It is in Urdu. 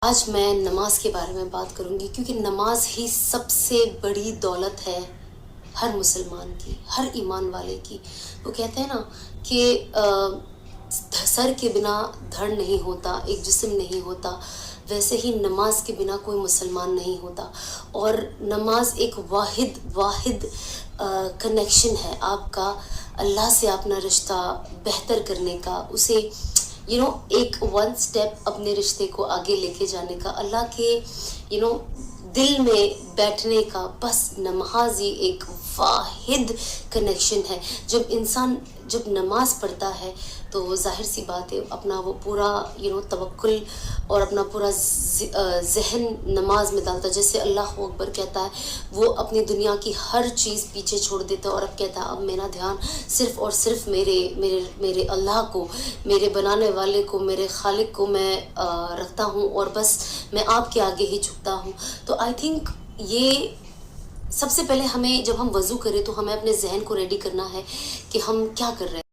آج میں نماز کے بارے میں بات کروں گی کیونکہ نماز ہی سب سے بڑی دولت ہے ہر مسلمان کی، ہر ایمان والے کی۔ وہ کہتے ہیں نا کہ سر کے بنا دھڑ نہیں ہوتا، ایک جسم نہیں ہوتا، ویسے ہی نماز کے بنا کوئی مسلمان نہیں ہوتا۔ اور نماز ایک واحد کنیکشن ہے آپ کا اللہ سے اپنا رشتہ بہتر کرنے کا، اسے ایک ون سٹیپ اپنے رشتے کو آگے لے کے جانے کا، اللہ کے دل میں بیٹھنے کا۔ بس نماز ہی ایک واحد کنیکشن ہے۔ جب نماز پڑھتا ہے تو ظاہر سی بات ہے اپنا وہ پورا توکل اور اپنا پورا ذہن نماز میں ڈالتا ہے۔ جیسے اللہ اکبر کہتا ہے، وہ اپنی دنیا کی ہر چیز پیچھے چھوڑ دیتا ہے اور اب کہتا ہے اب میرا دھیان صرف اور صرف میرے اللہ کو، میرے بنانے والے کو، میرے خالق کو میں رکھتا ہوں، اور بس میں آپ کے آگے ہی جھکتا ہوں۔ تو آئی تھنک یہ سب سے پہلے ہمیں جب ہم وضو کریں تو ہمیں اپنے ذہن کو ریڈی کرنا ہے کہ ہم کیا کر رہے ہیں۔